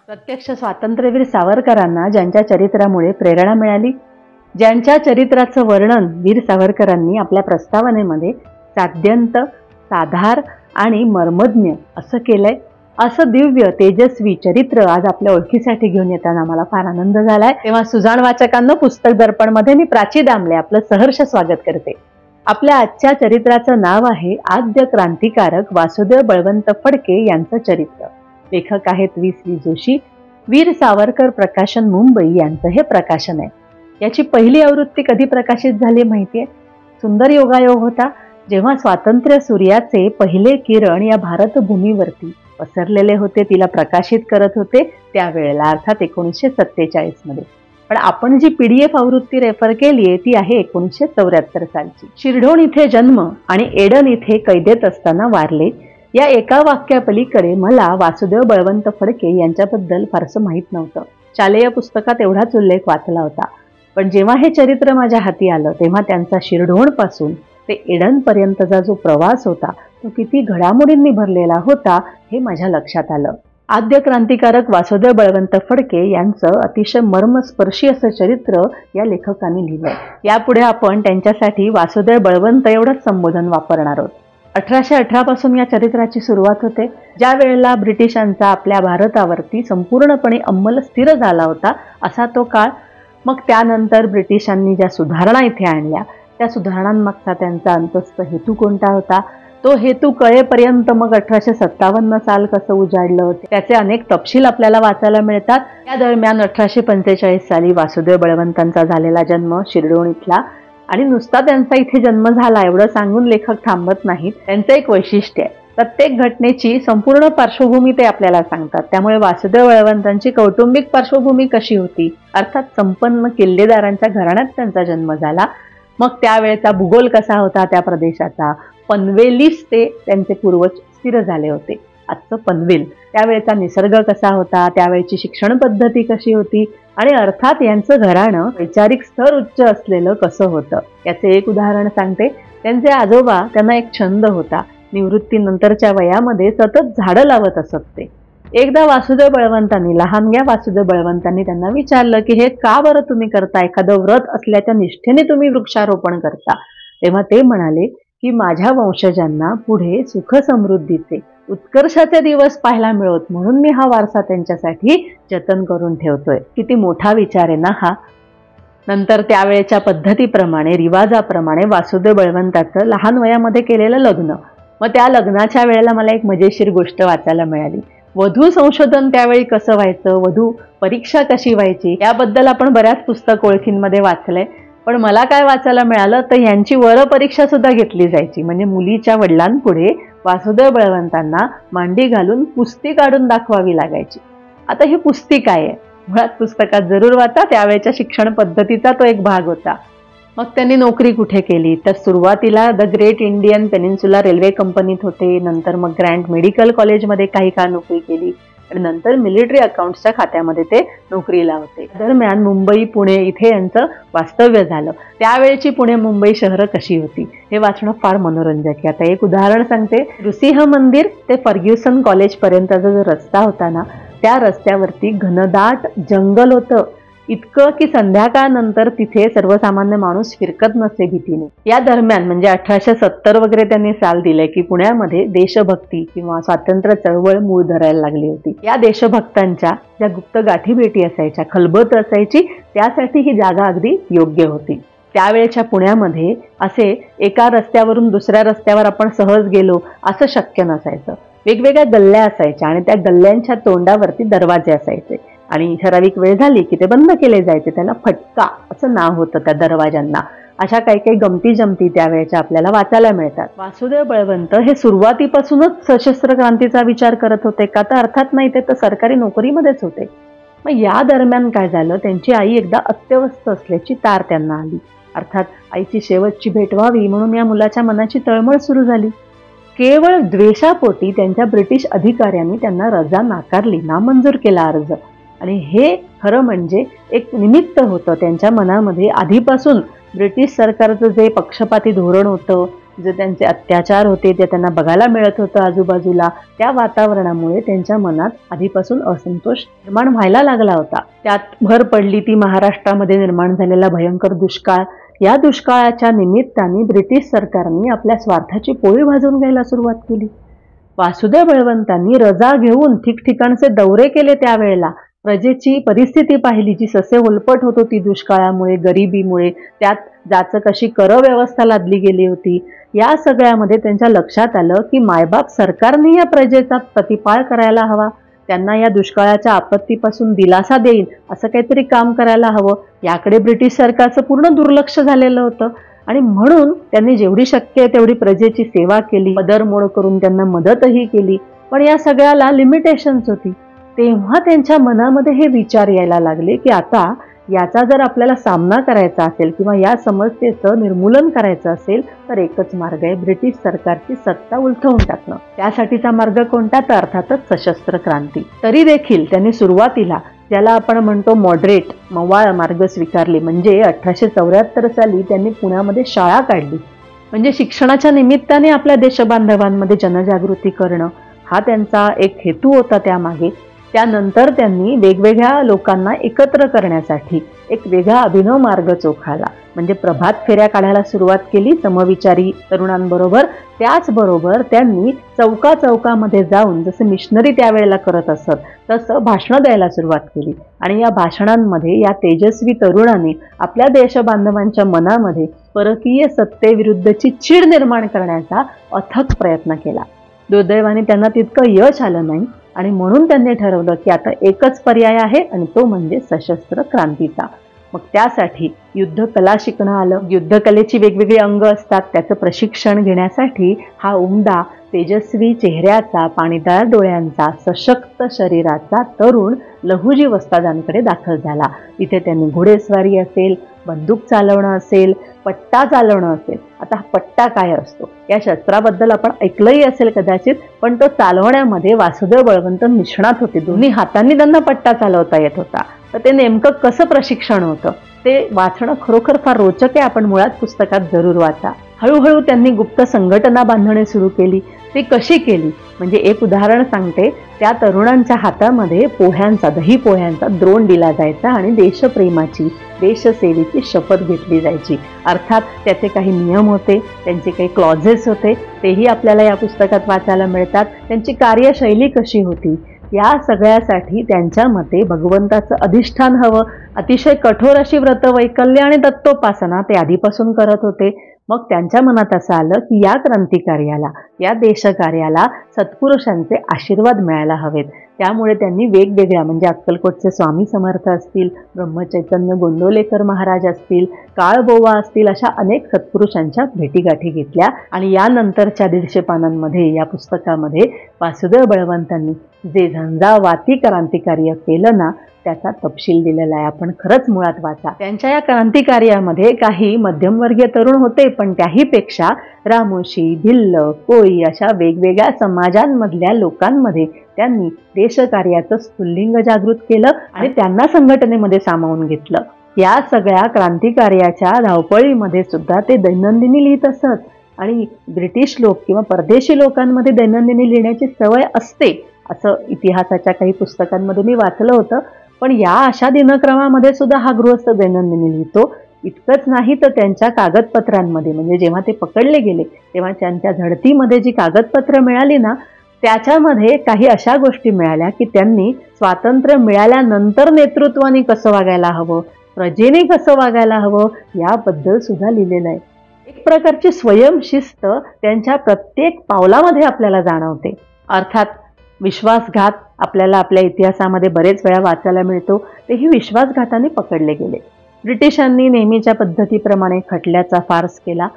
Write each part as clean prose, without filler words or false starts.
प्रत्यक्ष स्वातंत्र्यवीर सावरकरांना ज्यांच्या चरित्रामुळे प्रेरणा मिळाली, ज्यांच्या चरित्राचं वर्णन वीर सावरकरांनी आपल्या प्रस्तावनेमध्ये साध्यंत, साधार आणि मर्मज्ञ असं केलंय, असं दिव्य तेजस्वी चरित्र आज आपल्या ओळखीसाठी घेऊन येताना मला फार आनंद झालाय। तेव्हा सुजाण वाचकांना पुस्तक दर्पणमध्ये मी प्राची दामले आपलं सहर्ष स्वागत करते। आपल्या आजच्या चरित्राचं नाव आहे आद्य क्रांतिकारक वासुदेव बळवंत फडके यांचं चरित्र। लेखक आहेत वी जोशी। वीर सावरकर प्रकाशन मुंबई यांचं हे प्रकाशन आहे। याची पहिली आवृत्ती कधी प्रकाशित झाली माहितीये? सुंदर योगायोग होता जेव्हा स्वातंत्र्य सूर्याचे पहिले किरण या भारतभूमीवरती पसरलेले होते, तिला प्रकाशित करत होते त्यावेळेला, अर्थात 1947 मध्ये। पण आपण जी PDF आवृत्ती रेफर केली आहे ती आहे 1974 सालची। शिरढोण इथे जन्म आणि एडन इथे कैदेत असताना वारले, या एका वाक्यापलीकडे मला वासुदेव बळवंत फडके यांच्याबद्दल फारसं माहीत नव्हतं। शालेय पुस्तकात एवढाच उल्लेख वाचला होता, पण जेव्हा हे चरित्र माझ्या हाती आलं तेव्हा त्यांचा शिरढोण पासून ते एडन पर्यंतचा जो प्रवास होता तो किती घडामोडींनी भरलेला होता हे माझ्या लक्षात आलं। आद्य क्रांतिकारक वासुदेव बळवंत फडके यांचं अतिशय मर्मस्पर्शी असं चरित्र या लेखकांनी लिहिलंय। यापुढे आपण त्यांच्यासाठी वासुदेव बळवंत एवढंच संबोधन वापरणार आहोत। 1818 पासून या चरित्राची सुरुवात होते, ज्या वेळेला ब्रिटिशांचा आपल्या भारतावरती संपूर्णपणे अंमल स्थिर झाला होता असा तो काळ। मग त्यानंतर ब्रिटिशांनी ज्या सुधारणा इथे आणल्या त्या सुधारणांमागचा त्यांचा अंतस्थ हेतू कोणता होता, तो हेतू कळेपर्यंत मग 1857 साल कसं उजाडलं त्याचे अनेक तपशील आपल्याला वाचायला मिळतात। या दरम्यान 1845 साली वासुदेव बळवंतांचा झालेला जन्म शिरढोण इथला, आणि नुसता त्यांचा इथे जन्म झाला एवढं सांगून लेखक थांबत नाहीत। त्यांचं एक वैशिष्ट्य आहे, प्रत्येक घटनेची संपूर्ण पार्श्वभूमी ते आपल्याला सांगतात। त्यामुळे वासुदेव बळवंतांची कौटुंबिक पार्श्वभूमी कशी होती, अर्थात संपन्न किल्लेदारांच्या घराण्यात त्यांचा जन्म झाला, मग त्यावेळेचा भूगोल कसा होता त्या प्रदेशाचा, पनवेलीस ते त्यांचे पूर्वज स्थिर झाले होते, आजचं पनवेल, त्यावेळेचा निसर्ग कसा होता, त्यावेळेची शिक्षण पद्धती कशी होती, आणि अर्थात यांचं घराणं वैचारिक स्तर उच्च असलेलं कसं होतं याचे एक उदाहरण सांगते। त्यांचे आजोबा, त्यांना एक छंद होता, निवृत्तीनंतरच्या वयामध्ये सतत झाडं लावत असत ते। एकदा वासुदेव बळवंतांनी, लहानग्या वासुदेव बळवंतांनी त्यांना विचारलं की हे का बरं तुम्ही करता, एखादं व्रत असल्याच्या निष्ठेने तुम्ही वृक्षारोपण करता? तेव्हा ते म्हणाले की माझ्या वंशजांना पुढे सुख समृद्धीचे उत्कर्षाचे दिवस पाहायला मिळत, म्हणून मी हा वारसा त्यांच्यासाठी जतन करून ठेवतोय। किती मोठा विचार आहे ना हा। नंतर त्यावेळेच्या पद्धतीप्रमाणे, रिवाजाप्रमाणे वासुदेव बळवंताचं लहान वयामध्ये केलेलं लग्न। मग त्या लग्नाच्या वेळेला मला एक मजेशीर गोष्ट वाचायला मिळाली। वधू संशोधन त्यावेळी कसं व्हायचं, वधू परीक्षा कशी व्हायची याबद्दल आपण बऱ्याच पुस्तक ओळखींमध्ये वाचलंय, पण मला काय वाचायला मिळालं तर यांची वर परीक्षा सुद्धा घेतली जायची। म्हणजे मुलीच्या वडिलांपुढे वासुदेव बळवंतांना मांडी घालून कुस्ती काढून दाखवावी लागायची। आता ही कुस्ती काय आहे, मुळात पुस्तकात जरूर वाचा, त्यावेळेच्या शिक्षण पद्धतीचा तो एक भाग होता। मग त्यांनी नोकरी कुठे केली तर सुरुवातीला the great Indian peninsula railway कंपनीत होते, नंतर मग ग्रँड मेडिकल कॉलेजमध्ये काही काळ नोकरी केली, आणि नंतर मिलिटरी अकाउंट्सच्या खात्यामध्ये ते नोकरीला होते। दरम्यान मुंबई, पुणे इथे यांचं वास्तव्य झालं। त्यावेळची पुणे मुंबई शहरं कशी होती हे वाचणं फार मनोरंजक आहे। आता एक उदाहरण सांगते। नृसिंह मंदिर ते फर्ग्युसन कॉलेज पर्यंतचा जो रस्ता होता ना, त्या रस्त्यावरती घनदाट जंगल होतं, इतकं की संध्याकाळनंतर तिथे सर्वसामान्य माणूस फिरकत नसे भीतीने। या दरम्यान म्हणजे 1870 वगैरे त्यांनी साल दिले की पुण्यामध्ये देशभक्ती किंवा स्वातंत्र्य चळवळ मूळ धरायला लागली होती। या देशभक्तांच्या ज्या गुप्त गाठी भेटी असायच्या, खलबत असायची, त्यासाठी ही जागा अगदी योग्य होती। त्यावेळेच्या पुण्यामध्ये असे एका रस्त्यावरून दुसऱ्या रस्त्यावर आपण सहज गेलो असं शक्य नसायचं। वेगवेगळ्या गल्ल्या असायच्या आणि त्या गल्ल्यांच्या तोंडावरती दरवाजे असायचे, आणि ठराविक वेळ झाली की ते बंद केले जायचे। त्याला फटका असं नाव होतं त्या दरवाजांना। अशा काही काही गमती जमती त्यावेळेच्या आपल्याला वाचायला मिळतात। वासुदेव बळवंत हे सुरुवातीपासूनच सशस्त्र क्रांतीचा विचार करत होते का? तर अर्थात नाही, ते तर सरकारी नोकरीमध्येच होते। मग या दरम्यान काय झालं, त्यांची आई एकदा अत्यवस्थ असल्याची तार त्यांना आली, अर्थात आईची शेवटची भेट व्हावी म्हणून या मुलाच्या मनाची तळमळ सुरू झाली। केवळ द्वेषापोटी त्यांच्या ब्रिटिश अधिकाऱ्यांनी त्यांना रजा नाकारली, नामंजूर केला अर्ज, आणि हे खरं म्हणजे एक निमित्त होतं त्यांच्या मनामध्ये आधीपासून ब्रिटिश सरकारचं जे पक्षपाती धोरण होतं, जे त्यांचे अत्याचार होते ते त्यांना बघायला मिळत होतं आजूबाजूला, त्या वातावरणामुळे त्यांच्या मनात आधीपासून असंतोष निर्माण व्हायला लागला होता. त्यात भर पडली ती महाराष्ट्रामध्ये निर्माण झालेला भयंकर दुष्काळ. या दुष्काळाच्या निमित्ताने ब्रिटिश सरकारने आपल्या स्वार्थाची पोळी भाजून घ्यायला सुरुवात केली. वासुदेव बळवंतांनी रजा घेऊन ठिकठिकाणचे दौरे केले. त्यावेळेला प्रजेची परिस्थिती पाहिली, जी ससे उलपट होत होती दुष्काळामुळे, गरिबीमुळे, त्यात जाचं कशी कर व्यवस्था लादली गेली होती. या सगळ्यामध्ये त्यांच्या लक्षात आलं की मायबाप सरकारने या प्रजेचा प्रतिपाळ करायला हवा, त्यांना या दुष्काळाच्या आपत्तीपासून दिलासा देईल असं काहीतरी काम करायला हवं. याकडे ब्रिटिश सरकारचं पूर्ण दुर्लक्ष झालेलं होतं आणि म्हणून त्यांनी जेवढी शक्य आहे तेवढी प्रजेची सेवा केली, पदरमोड करून त्यांना मदतही केली. पण या सगळ्याला लिमिटेशन्स होती. तेव्हा त्यांच्या मनामध्ये हे विचार यायला लागले की आता याचा जर आपल्याला सामना करायचा असेल किंवा या समस्येचं निर्मूलन करायचं असेल तर एकच मार्ग आहे, ब्रिटिश सरकारची सत्ता उलथवून टाकणं. त्यासाठीचा मार्ग कोणता? तर अर्थातच सशस्त्र क्रांती. तरी देखील त्यांनी सुरुवातीला ज्याला आपण म्हणतो मॉडरेट, मवाळ मार्ग स्वीकारले. म्हणजे 1874 साली त्यांनी पुण्यामध्ये शाळा काढली. म्हणजे शिक्षणाच्या निमित्ताने आपल्या देशबांधवांमध्ये जनजागृती करणं हा त्यांचा एक हेतू होता त्यामागे. त्यानंतर त्यांनी वेगवेगळ्या लोकांना एकत्र करण्यासाठी एक वेगळा अभिनव मार्ग चोखाळला. म्हणजे प्रभात फेऱ्या काढायला सुरुवात केली समविचारी तरुणांबरोबर. त्याचबरोबर त्यांनी चौकामध्ये जाऊन, जसं मिशनरी त्यावेळेला करत असत तसं भाषणं द्यायला सुरुवात केली. आणि या भाषणांमध्ये या तेजस्वी तरुणांनी आपल्या देशबांधवांच्या मनामध्ये परकीय सत्तेविरुद्धची चीड निर्माण करण्याचा अथक प्रयत्न केला. दुर्दैवाने त्यांना तितकं यश आलं नाही आणि म्हणून त्यांनी ठरवलं की आता एकच पर्याय आहे आणि तो म्हणजे सशस्त्र क्रांतीचा. मग त्यासाठी युद्धकला शिकणं आलं. युद्धकलेची वेगवेगळी अंग असतात, त्याचं प्रशिक्षण घेण्यासाठी हा उमदा, तेजस्वी चेहऱ्याचा, पाणीदार डोळ्यांचा, सशक्त शरीराचा तरुण लहुजी वस्तादांकडे दाखल झाला. इथे त्यांनी घोडेस्वारी असेल, बंदूक चालवणं असेल, पट्टा चालवणं असेल. आता पट्टा काय असतो या शस्त्राबद्दल आपण ऐकलंही असेल कदाचित, पण तो चालवण्यामध्ये वासुदेव बळवंत निष्णात होते. दोन्ही हातांनी त्यांना पट्टा चालवता येत होता. तर ते नेमकं कसं प्रशिक्षण होतं ते वाचणं खरोखर फार रोचक आहे. आपण मुळात पुस्तकात जरूर वाचा. हळूहळू त्यांनी गुप्त संघटना बांधणे सुरू केली. ती कशी केली म्हणजे एक उदाहरण सांगते. त्या तरुणांच्या हातामध्ये पोह्यांचा, दही पोह्यांचा द्रोण दिला जायचा आणि देशप्रेमाची, देशसेवेची शपथ घेतली जायची. अर्थात त्याचे काही नियम होते, त्यांचे काही क्लॉजेस होते, तेही आपल्याला या पुस्तकात वाचायला मिळतात. त्यांची कार्यशैली कशी होती या सगळ्यासाठी त्यांच्या मते भगवंताचं अधिष्ठान हवं. अतिशय कठोर अशी व्रतवैकल्य आणि दत्तोपासना ते आधीपासून करत होते. मग त्यांच्या मनात असं आलं की या क्रांतिकार्याला, या देशकार्याला सत्पुरुषांचे आशीर्वाद मिळायला हवेत. त्यामुळे त्यांनी वेगवेगळ्या, म्हणजे अक्कलकोटचे स्वामी समर्थ असतील, ब्रह्मचैतन्य गोंदवलेकर महाराज असतील, काळबोवा असतील, अशा अनेक सत्पुरुषांच्या भेटीगाठी घेतल्या. आणि यानंतरच्या 150 पानांमध्ये या पुस्तकामध्ये वासुदेव बळवंतांनी जे झंझावाती क्रांतिकार्य केलं ना त्याचा तपशील दिलेला आहे. आपण खरंच मुळात वाचा. त्यांच्या या क्रांतिकार्यामध्ये काही मध्यमवर्गीय तरुण होते, पण त्याहीपेक्षा रामोशी, भिल्ल, कोळी अशा वेगवेगळ्या समाजांमधल्या लोकांमध्ये त्यांनी देशकार्याचं स्फुल्लिंग जागृत केलं आणि त्यांना संघटनेमध्ये सामावून घेतलं. या सगळ्या क्रांतिकार्याच्या धावपळीमध्ये सुद्धा ते दैनंदिनी लिहित असत. आणि ब्रिटिश लोक किंवा परदेशी लोकांमध्ये दैनंदिनी लिहिण्याची सवय असते असं इतिहासाच्या काही पुस्तकांमध्ये मी वाचलं होतं. पण या अशा दिनक्रमामध्ये सुद्धा हा गृहस्थ दैनंदिनी लिहितो. इतकंच नाही तर त्यांच्या कागदपत्रांमध्ये, म्हणजे जेव्हा ते पकडले गेले तेव्हा त्यांच्या झडतीमध्ये जी कागदपत्र मिळाली ना त्याच्यामध्ये काही अशा गोष्टी मिळाल्या की त्यांनी स्वातंत्र्य मिळाल्यानंतर नेतृत्वाने कसं वागायला हवं, प्रजेने कसं वागायला हवं याबद्दल सुद्धा लिहिलेलं आहे. एक प्रकारची स्वयंशिस्त त्यांच्या प्रत्येक पावलामध्ये आपल्याला जाणवते. अर्थात विश्वासघात आपल्याला आपल्या इतिहासामध्ये बरेच वेळा वाचायला मिळतो. तेही विश्वासघाताने पकडले गेले. ब्रिटिशांनी नेहमीच्या पद्धतीप्रमाणे खटल्याचा फार्स केला.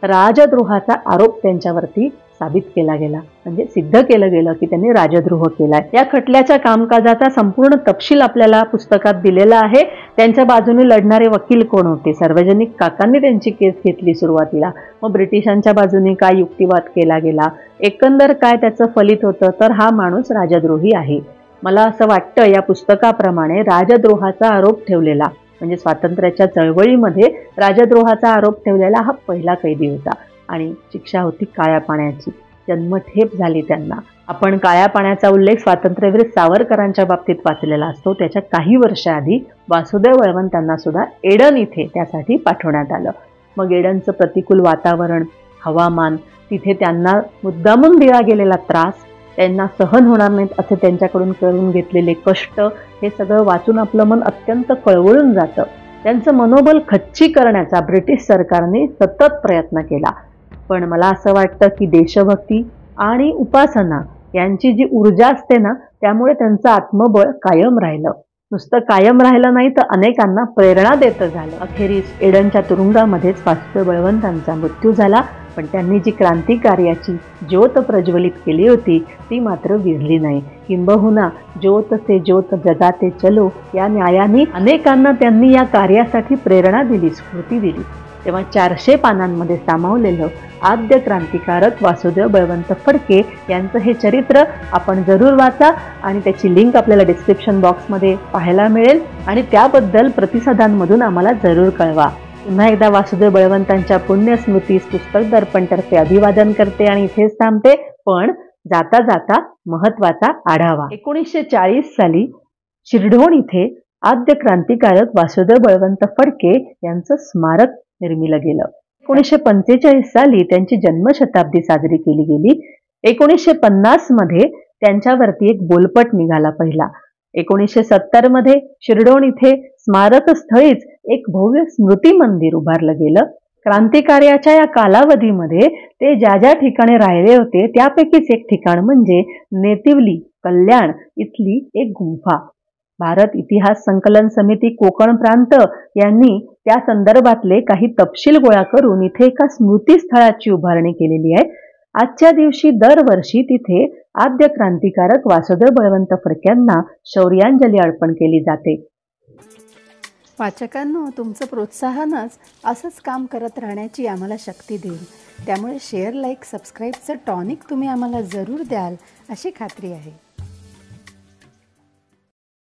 राजद्रोहाचा आरोप त्यांच्यावरती साबित केला गेला, म्हणजे सिद्ध केलं गेलं की त्यांनी राजद्रोह केलाय. या खटल्याच्या कामकाजाचा संपूर्ण तपशील आपल्याला पुस्तकात दिलेला आहे. त्यांच्या बाजूने लढणारे वकील कोण होते, सार्वजनिक काकांनी त्यांची केस घेतली सुरुवातीला, मग ब्रिटिशांच्या बाजूने काय युक्तिवाद केला गेला, एकंदर काय त्याचं फलित होतं, तर हा माणूस राजद्रोही आहे. मला असं वाटतं या पुस्तकाप्रमाणे राजद्रोहाचा आरोप ठेवलेला म्हणजे स्वातंत्र्याच्या चळवळीमध्ये राजद्रोहाचा आरोप ठेवलेला हा पहिला कैदी होता आणि शिक्षा होती काळ्या पाण्याची. जन्मठेप झाली त्यांना. आपण काळ्या पाण्याचा उल्लेख स्वातंत्र्यवीर सावरकरांच्या बाबतीत वाचलेला असतो. त्याच्या काही वर्षाआधी वासुदेव बळवंतांना सुद्धा एडन इथे त्यासाठी पाठवण्यात आलं. मग एडनचं प्रतिकूल वातावरण, हवामान, तिथे त्यांना मुद्दामून दिला गेलेला त्रास, त्यांना सहन होणार नाहीत असे त्यांच्याकडून करून घेतलेले कष्ट, हे सगळं वाचून आपलं मन अत्यंत कळवळून जातं. त्यांचं मनोबल खच्ची करण्याचा ब्रिटिश सरकारने सतत प्रयत्न केला. पण मला असं वाटतं की देशभक्ती आणि उपासना यांची जी ऊर्जा असते ना, त्यामुळे त्यांचं आत्मबळ कायम राहिलं. नुसतं कायम राहिलं नाही तर अनेकांना प्रेरणा देतं झालं. अखेरीस एडनच्या तुरुंगामध्येच वासुदेव बळवंतांचा मृत्यू झाला. पण त्यांनी जी क्रांतिकार्याची ज्योत प्रज्वलित केली होती ती मात्र विझली नाही. किंबहुना ज्योत से ज्योत जगाते चलो या न्यायाने अनेकांना त्यांनी या कार्यासाठी प्रेरणा दिली, स्फूर्ती दिली. तेव्हा 400 पानांमध्ये सामावलेलं आद्य क्रांतिकारक वासुदेव बळवंत फडके यांचं हे चरित्र आपण जरूर वाचा आणि त्याची लिंक आपल्याला डिस्क्रिप्शन बॉक्समध्ये पाहायला मिळेल आणि त्याबद्दल प्रतिसादांमधून आम्हाला जरूर कळवा. पुन्हा एकदा वासुदेव बळवंतांच्या पुण्यस्मृतीस पुस्तक दर्पणतर्फे अभिवादन करते आणि इथेच थांबते. पण जाता जाता महत्वाचा आढावा. 1940 साली शिरढोण इथे आद्य क्रांतिकारक वासुदेव बळवंत फडके यांचं स्मारक निर्मिलं गेलं. 1945 साली त्यांची जन्मशताब्दी साजरी केली गेली. 1950 मध्ये त्यांच्यावरती एक बोलपट निघाला पहिला. 1970 मध्ये शिरडोण इथे स्मारक स्थळीच एक भव्य स्मृती मंदिर उभारलं गेलं. क्रांतिकार्याच्या या कालावधीमध्ये ते ज्या ज्या ठिकाणी राहिले होते त्यापैकीच एक ठिकाण म्हणजे नेतिवली, कल्याण इथली एक गुंफा. भारत इतिहास संकलन समिती कोकण प्रांत यांनी त्या संदर्भातले काही तपशील गोळा करून इथे एका स्मृतीस्थळाची उभारणी केलेली आहे. आजच्या दिवशी दरवर्षी तिथे आद्य क्रांतिकारक वासुदेव बळवंत फडक्यांना शौर्यांजली अर्पण केली जाते. वाचकांनो, तुमचं प्रोत्साहनच असंच काम करत राहण्याची आम्हाला शक्ती देईल. त्यामुळे शेअर, लाईक, सबस्क्राईबचं टॉनिक तुम्ही आम्हाला जरूर द्याल अशी खात्री आहे.